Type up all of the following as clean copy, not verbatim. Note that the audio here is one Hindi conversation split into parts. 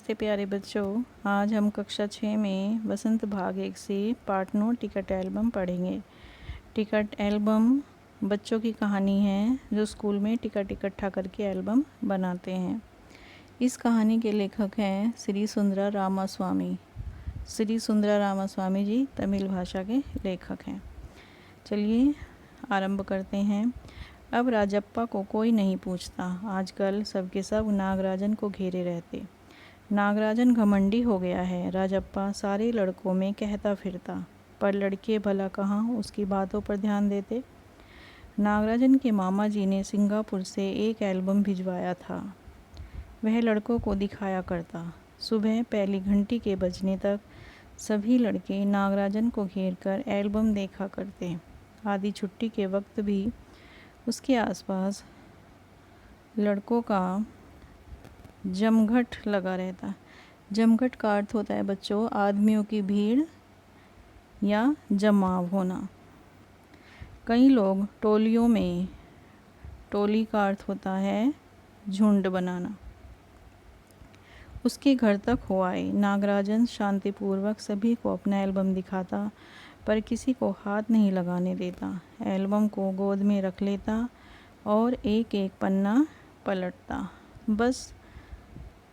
नमस्ते प्यारे बच्चों। आज हम कक्षा 6 में वसंत भाग 1 से पार्ट 9 टिकट एल्बम पढ़ेंगे। टिकट एल्बम बच्चों की कहानी है जो स्कूल में टिकट इकट्ठा करके एल्बम बनाते हैं। इस कहानी के लेखक हैं श्री सुंदरा रामास्वामी। श्री सुंदरा रामास्वामी जी तमिल भाषा के लेखक हैं। चलिए आरंभ करते हैं। अब राजप्पा को कोई नहीं पूछता। आजकल सबके सब नागराजन को घेरे रहते। नागराजन घमंडी हो गया है, राजप्पा सारे लड़कों में कहता फिरता, पर लड़के भला कहाँ उसकी बातों पर ध्यान देते। नागराजन के मामा जी ने सिंगापुर से एक एल्बम भिजवाया था। वह लड़कों को दिखाया करता। सुबह पहली घंटी के बजने तक सभी लड़के नागराजन को घेरकर एल्बम देखा करते। आधी छुट्टी के वक्त भी उसके आसपास लड़कों का जमघट लगा रहता। जमघट का अर्थ होता है बच्चों आदमियों की भीड़ या जमाव होना। कई लोग टोलियों में, टोली का अर्थ होता है झुंड बनाना, उसके घर तक हो आए। नागराजन शांतिपूर्वक सभी को अपना एल्बम दिखाता, पर किसी को हाथ नहीं लगाने देता। एल्बम को गोद में रख लेता और एक एक पन्ना पलटता। बस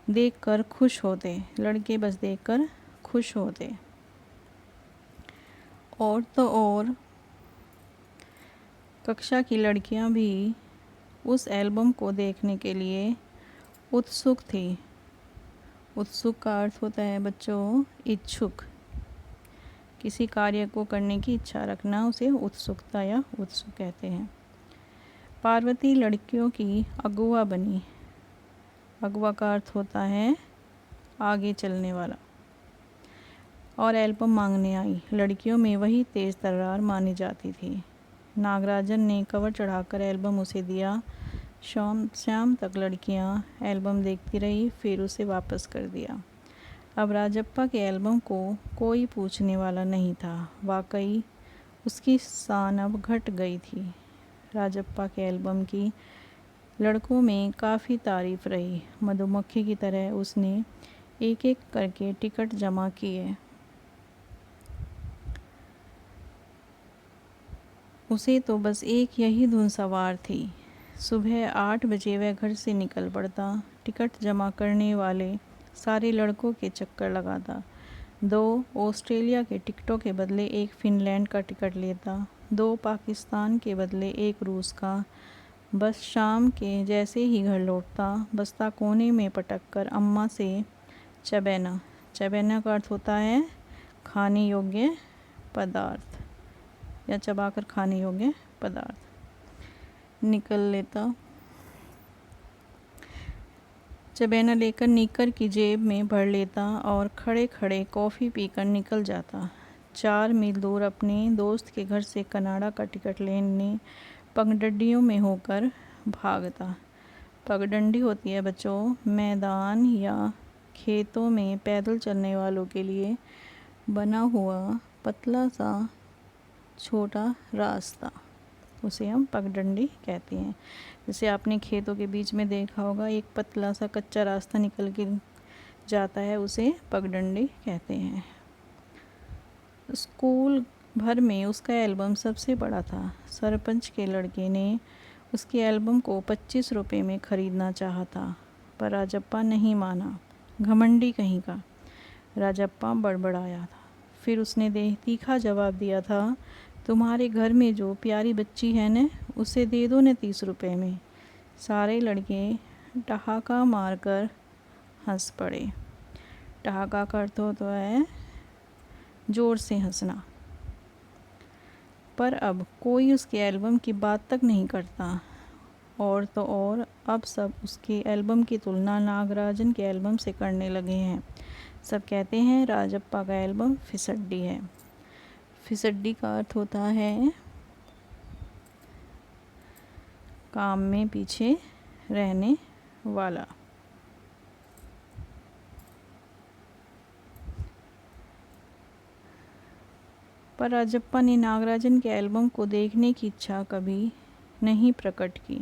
देखकर खुश होते, लड़के बस देखकर खुश होते। और तो और कक्षा की लड़कियां भी उस एल्बम को देखने के लिए उत्सुक थी। उत्सुक का अर्थ होता है बच्चों इच्छुक, किसी कार्य को करने की इच्छा रखना, उसे उत्सुकता या उत्सुक कहते हैं। पार्वती लड़कियों की अगुआ बनी। अगुआ का अर्थ होता है आगे चलने वाला। और एल्बम मांगने आई। लड़कियों में वही तेज तर्रार मानी जाती थी। नागराजन ने कवर चढ़ाकर एल्बम उसे दिया। शाम तक लड़कियां एल्बम देखती रही, फिर उसे वापस कर दिया। अब राजप्पा के एल्बम को कोई पूछने वाला नहीं था। वाकई उसकी शान अब घट गई थी। राजप्पा के एल्बम की लड़कों में काफ़ी तारीफ रही। मधुमक्खी की तरह उसने एक एक करके टिकट जमा किए। उसे तो बस एक यही धुन सवार थी। सुबह 8 बजे वह घर से निकल पड़ता। टिकट जमा करने वाले सारे लड़कों के चक्कर लगाता। 2 ऑस्ट्रेलिया के टिकटों के बदले एक फिनलैंड का टिकट लेता। 2 पाकिस्तान के बदले एक रूस का। बस शाम के जैसे ही घर लौटता, बस्ता कोने में पटक कर अम्मा से चबैना, चबैना का अर्थ होता है खाने योग्य पदार्थ या चबाकर खाने योग्य पदार्थ, निकल लेता। चबैना लेकर निकर की जेब में भर लेता और खड़े खड़े कॉफ़ी पीकर निकल जाता। 4 मील दूर अपने दोस्त के घर से कनाडा का टिकट लेने पगडंडियों में होकर भागता। पगडंडी होती है बच्चों मैदान या खेतों में पैदल चलने वालों के लिए बना हुआ पतला सा छोटा रास्ता, उसे हम पगडंडी कहते हैं। जैसे आपने खेतों के बीच में देखा होगा एक पतला सा कच्चा रास्ता निकल के जाता है, उसे पगडंडी कहते हैं। स्कूल भर में उसका एल्बम सबसे बड़ा था। सरपंच के लड़के ने उसके एल्बम को 25 रुपये में ख़रीदना चाहा था, पर राजप्पा नहीं माना। घमंडी कहीं का। राजप्पा बड़बड़ाया था। फिर उसने तीखा जवाब दिया था, तुम्हारे घर में जो प्यारी बच्ची है न, उसे दे दो न 30 रुपये में। सारे लड़के ठहाका मारकर हंस पड़े। ठहाका का अर्थ होता है ज़ोर से हंसना। पर अब कोई उसके एल्बम की बात तक नहीं करता। और तो और अब सब उसके एल्बम की तुलना नागराजन के एल्बम से करने लगे हैं। सब कहते हैं राजप्पा का एल्बम फिसड्डी है। फिसड्डी का अर्थ होता है काम में पीछे रहने वाला। पर राजप्पा ने नागराजन के एल्बम को देखने की इच्छा कभी नहीं प्रकट की।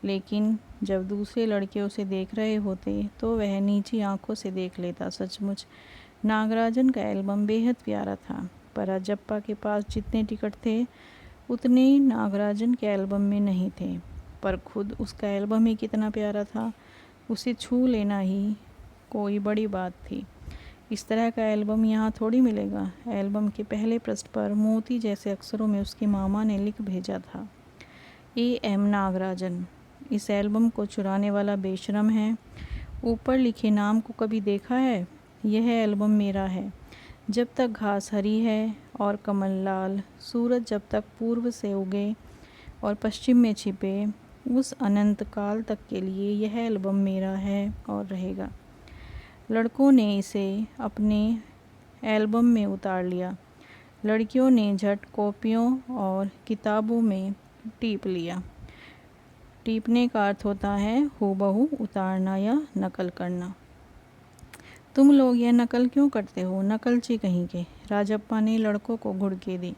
लेकिन जब दूसरे लड़के उसे देख रहे होते तो वह नीची आंखों से देख लेता। सचमुच नागराजन का एल्बम बेहद प्यारा था, पर राजप्पा के पास जितने टिकट थे उतने नागराजन के एल्बम में नहीं थे। पर खुद उसका एल्बम ही कितना प्यारा था, उसे छू लेना ही कोई बड़ी बात थी। इस तरह का एल्बम यहाँ थोड़ी मिलेगा। एल्बम के पहले पृष्ठ पर मोती जैसे अक्षरों में उसके मामा ने लिख भेजा था, A.M. नागराजन। इस एल्बम को चुराने वाला बेशरम है। ऊपर लिखे नाम को कभी देखा है? यह एल्बम मेरा है। जब तक घास हरी है और कमल लाल, सूरज जब तक पूर्व से उगे और पश्चिम में छिपे, उस अनंत काल तक के लिए यह एल्बम मेरा है और रहेगा। लड़कों ने इसे अपने एल्बम में उतार लिया। लड़कियों ने झट कॉपियों और किताबों में टीप लिया। टीपने का अर्थ होता है हूबहू उतारना या नकल करना। तुम लोग यह नकल क्यों करते हो, नकलची कहीं के, राजप्पा ने लड़कों को घुड़की दी।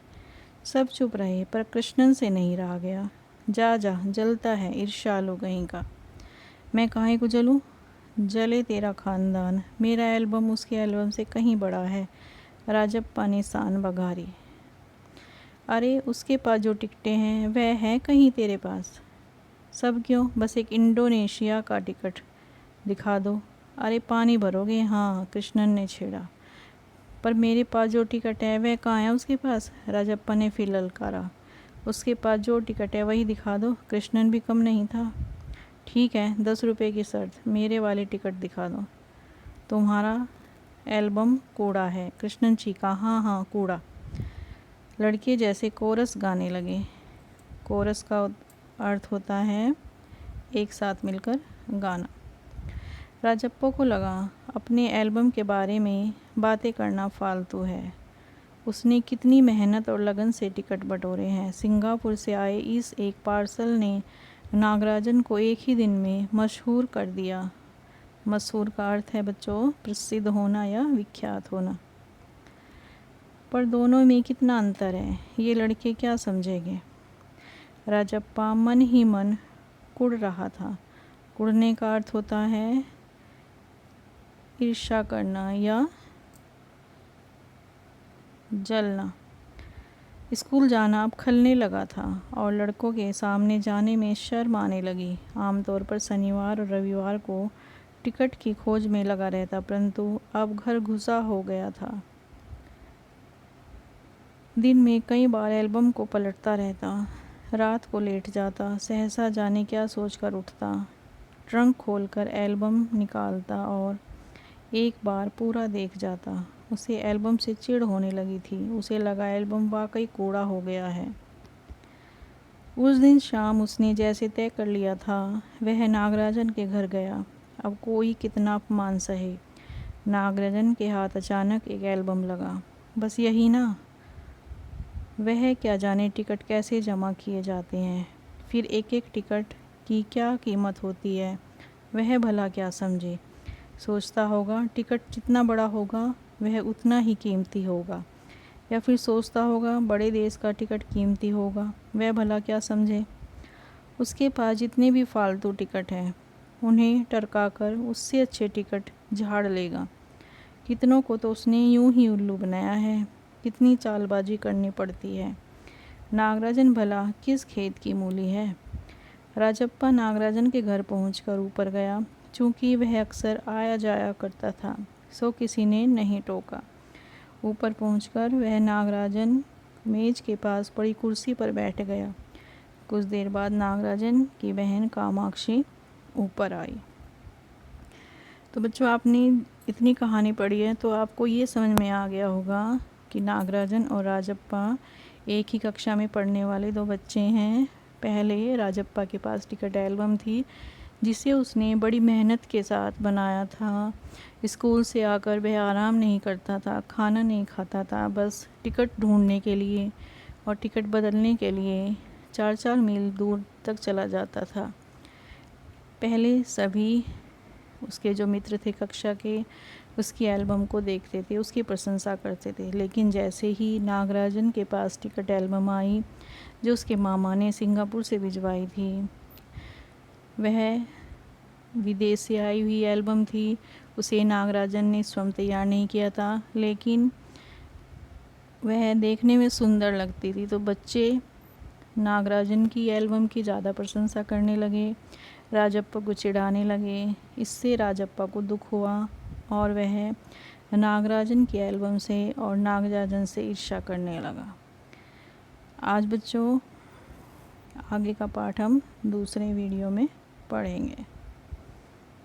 सब चुप रहे, पर कृष्णन से नहीं रहा गया। जा जा, जलता है, ईर्ष्यालु कहीं का। मैं काहे को जलूं? जले तेरा खानदान। मेरा एल्बम उसके एल्बम से कहीं बड़ा है, राजप्पा ने शान बघारी। अरे उसके पास जो टिकटें हैं वह है कहीं तेरे पास? सब क्यों, बस एक इंडोनेशिया का टिकट दिखा दो। अरे पानी भरोगे? हाँ, कृष्णन ने छेड़ा। पर मेरे पास जो टिकट है वह कहाँ है उसके पास? राजप्पा ने फिर ललकारा। उसके पास जो टिकट है वही दिखा दो। कृष्णन भी कम नहीं था। ठीक है, 10 रुपये की शर्त, मेरे वाली टिकट दिखा दो। तुम्हारा एल्बम कूड़ा है, कृष्णन चीखा। हाँ हाँ, कूड़ा। लड़के जैसे कोरस गाने लगे। कोरस का अर्थ होता है एक साथ मिलकर गाना। राजप्पा को लगा अपने एल्बम के बारे में बातें करना फालतू है। उसने कितनी मेहनत और लगन से टिकट बटोरे हैं। सिंगापुर से आए इस एक पार्सल ने नागराजन को एक ही दिन में मशहूर कर दिया। मशहूर का अर्थ है बच्चों प्रसिद्ध होना या विख्यात होना। पर दोनों में कितना अंतर है, ये लड़के क्या समझेंगे? राजप्पा मन ही मन कुढ़ रहा था। कुढ़ने का अर्थ होता है ईर्ष्या करना या जलना। स्कूल जाना अब खलने लगा था और लड़कों के सामने जाने में शर्म आने लगी। आमतौर पर शनिवार और रविवार को टिकट की खोज में लगा रहता, परंतु अब घर घुसा हो गया था। दिन में कई बार एल्बम को पलटता रहता, रात को लेट जाता, सहसा जाने क्या सोचकर उठता, ट्रंक खोलकर एल्बम निकालता और एक बार पूरा देख जाता। उसे एल्बम से चिढ़ होने लगी थी। उसे लगा एल्बम वाकई कूड़ा हो गया है। उस दिन शाम उसने जैसे तय कर लिया था, वह नागराजन के घर गया। अब कोई कितना अपमान सहे। नागराजन के हाथ अचानक एक एल्बम लगा। बस यही ना? वह क्या जाने टिकट कैसे जमा किए जाते हैं, फिर एक एक टिकट की क्या कीमत होती है, वह भला क्या समझे। सोचता होगा टिकट जितना बड़ा होगा वह उतना ही कीमती होगा, या फिर सोचता होगा बड़े देश का टिकट कीमती होगा, वह भला क्या समझे। उसके पास जितने भी फालतू टिकट हैं उन्हें टरकाकर उससे अच्छे टिकट झाड़ लेगा। कितनों को तो उसने यूं ही उल्लू बनाया है। कितनी चालबाजी करनी पड़ती है। नागराजन भला किस खेत की मूली है। राजप्पा नागराजन के घर पहुंचकर ऊपर गया। चूँकि वह अक्सर आया जाया करता था, सो किसी ने नहीं टोका। ऊपर पहुंचकर वह नागराजन मेज के पास पड़ी कुर्सी पर बैठ गया। कुछ देर बाद नागराजन की बहन कामाक्षी ऊपर आई। तो बच्चों, आपने इतनी कहानी पढ़ी है तो आपको ये समझ में आ गया होगा कि नागराजन और राजप्पा एक ही कक्षा में पढ़ने वाले दो बच्चे हैं। पहले राजप्पा के पास टिकट एल्बम थी जिसे उसने बड़ी मेहनत के साथ बनाया था। स्कूल से आकर वह आराम नहीं करता था, खाना नहीं खाता था, बस टिकट ढूंढने के लिए और टिकट बदलने के लिए 4-4 मील दूर तक चला जाता था। पहले सभी उसके जो मित्र थे कक्षा के उसकी एल्बम को देखते थे, उसकी प्रशंसा करते थे, लेकिन जैसे ही नागराजन के पास टिकट एल्बम आई जो उसके मामा ने सिंगापुर से भिजवाई थी, वह विदेश से आई हुई एल्बम थी, उसे नागराजन ने स्वयं तैयार नहीं किया था, लेकिन वह देखने में सुंदर लगती थी। तो बच्चे नागराजन की एल्बम की ज़्यादा प्रशंसा करने लगे, राजप्पा को चिढ़ाने लगे। इससे राजप्पा को दुख हुआ और वह नागराजन की एल्बम से और नागराजन से ईर्ष्या करने लगा। आज बच्चों आगे का पाठ हम दूसरे वीडियो में पढ़ेंगे।